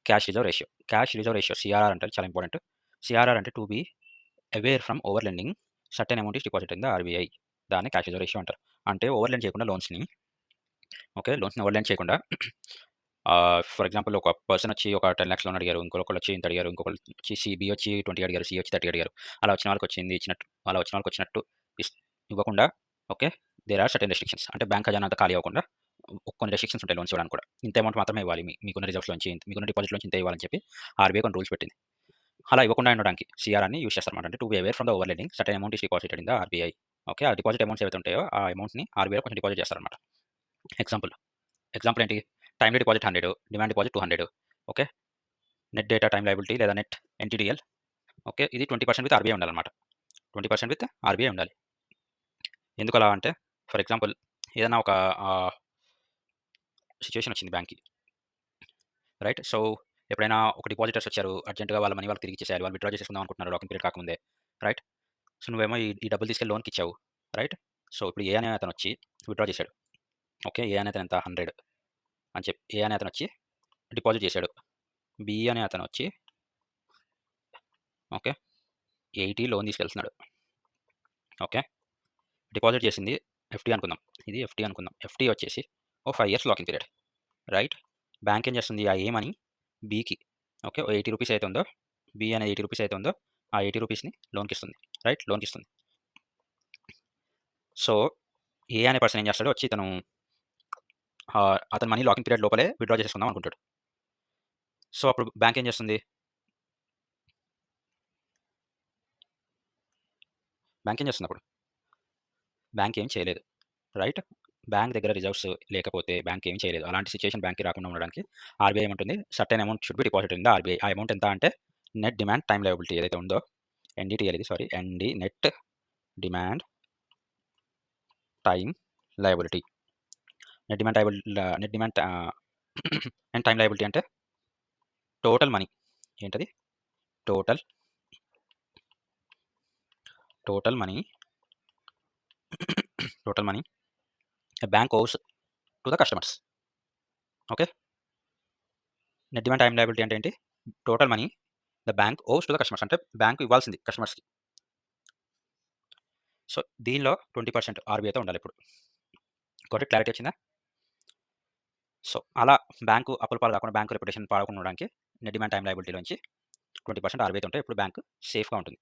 Cash reserve ratio CRR అంటే చాలా important. CRR అంటే to be aware from over lending certain amount is deposit in the RBI. దాన్ని cash reserve ratio అంటారు. అంటే over lend చేయకుండా లోన్స్‌ని లోన్స్‌ని ఓవర్ లెండ్ చేయకుండా ఫర్ ఎగ్జాంపుల్ ఒక పర్సన్ వచ్చి ఒక 10,00,000 లోన్ అడిగారు. ఇంకొకళ్ళు వచ్చి ఇంత అడిగారు. ఇంకొకళ్ళు వచ్చి బి వచ్చి 20 అడిగారు. సి వచ్చి 30 అడిగారు. అలా వచ్చిన వాళ్ళకొచ్చింది ఇచ్చినట్టు, అలా వచ్చిన వాళ్ళకొచ్చినట్టు ఇవ్వకుండా okay. There are certain restrictions. అంటే బ్యాంక్ ఖజానా అంతా ఖాళీ అవ్వకుండా కొన్ని రెస్ట్రిక్షన్స్ ఉంటాయి లోన్స్ ఇవ్వడానికి కూడా. ఇంత అమౌంట్ మాత్రమే ఇవ్వాలి. మీకున్న రిజర్వ్స్‌లోంచి, మీకున్న డిపాజిట్‌లోంచి ఇంతే ఇవ్వాలని చెప్పి ఆర్‌బీఐ కొన్ని రూల్స్ పెట్టింది. అలా ఇవ్వకుండా ఉండడానికి సీఆర్‌ఆర్‌ని యూజ్ చేస్తారన్నమాట. అంటే to be aware from the over lending certain amount is deposited in the RBI. Okay. ఆ డిపాజిట్ అమౌంట్స్ ఏవైతే ఉంటాయో ఆ అమౌంట్‌ని ఆర్‌బీఐలో కొంచెం డిపాజిట్ చేస్తారన్నమాట. ఎగ్జాంపుల్, ఎగ్జాంపుల్ ఏంటి? Timely deposit 100, demand deposit 200. Okay. Net data time liability లేదా నెట్ ఎన్‌టీడీఎల్. ఓకే. ఇది 20% విత్ ఆర్‌బీఐ ఉండాలన్నమాట. 20% విత్ ఆర్‌బీఐ ఉండాలి. ఎందుకలా అంటే ఫర్ ఎగ్జాంపుల్ ఏదైనా ఒక సిట్యుయేషన్ వచ్చింది బ్యాంక్‌కి. రైట్. సో, ఎప్పుడైనా ఒక డిపాజిటర్స్ వచ్చారు. అర్జెంట్‌గా వాళ్ళ మనీ వాళ్ళకి తిరిగి ఇచ్చేసేయాలి. వాళ్ళు విత్‌డ్రా చేసేసుకుందాం అనుకుంటున్నారు లాకింగ్ పీరియడ్ కాకముందే. రైట్. సో, నువ్వేమో ఈ డబ్బులు తీసుకెళ్ళి లోన్‌కిచ్చావు. రైట్. సో, ఇప్పుడు ఏ అనే అతనొచ్చి విత్‌డ్రా చేశాడు. ఓకే. ఏ అనే అతను ఎంత 100 అని చెప్పి ఏ అనే అతనొచ్చి డిపాజిట్ చేశాడు. బి అనే అతనొచ్చి ఓకే. 80 లోన్ తీసుకెళ్తున్నాడు. ఓకే. డిపాజిట్ చేసింది ఎఫ్‌డి అనుకుందాం. ఇది ఎఫ్‌డి అనుకుందాం. ఎఫ్‌డి వచ్చేసి ఓ 5 years locking period. Right. Bank ఏం చేస్తుంది? ఆ ఏ మనీ బికి ఓకే. ఓ రూ. 80 అయితే ఉందో, బి అనేది రూ. 80 అయితే ఉందో, ఆ రూ. 80ని లోన్‌కిస్తుంది. రైట్. లోన్‌కిస్తుంది. సో, ఏ అనే పర్సన్ ఏం చేస్తాడు? వచ్చి ఇతను అతని మనీ లాకింగ్ పీరియడ్ లోపలే విత్‌డ్రా చేసేసుకుందాం అనుకుంటాడు. సో, అప్పుడు బ్యాంక్ ఏం చేస్తుంది? బ్యాంక్ ఏం చేస్తుందప్పుడు? బ్యాంక్ ఏం చేయలేదు. రైట్. బ్యాంక్ దగ్గర రిజర్వ్స్ లేకపోతే బ్యాంక్ ఏమి చేయలేదు. అలాంటి సిట్యుయేషన్ బ్యాంక్‌కి రాకుండా ఉండడానికి ఆర్‌బీఐ ఏమంటుంది? Certain amount should be deposited in the RBI. ఆ అమౌంట్ ఎంత అంటే నెట్ డిమాండ్ టైమ్ లయబిలిటీ ఏదైతే ఉందో ఎన్‌డీటీఎల్ ఇది sorry ND net demand time liability. Net demand and time liability అంటే టోటల్ మనీ. ఏంటది? Total total money total money a bank owes to the customers. Okay. Net demand time liability అంటే ఏంటి? Total money the bank owes to the customers. అంటే bank ఇవ్వాల్సింది కస్టమర్స్‌కి. So, దీనిలో 20% ఆర్‌బీఐతో ఉండాలిప్పుడు. Got it? క్లారిటీ వచ్చిందా? సో, అలా బ్యాంకు అప్పుల పాలు కాకుండా, బ్యాంక్ రెప్యుటేషన్ పాడకుండా ఉండడానికి నెట్ డిమాండ్ టైమ్ లయబిలిటీలోంచి 20% ఆర్‌బీఐతో ఉంటే ఇప్పుడు బ్యాంక్ సేఫ్‌గా ఉంటుంది.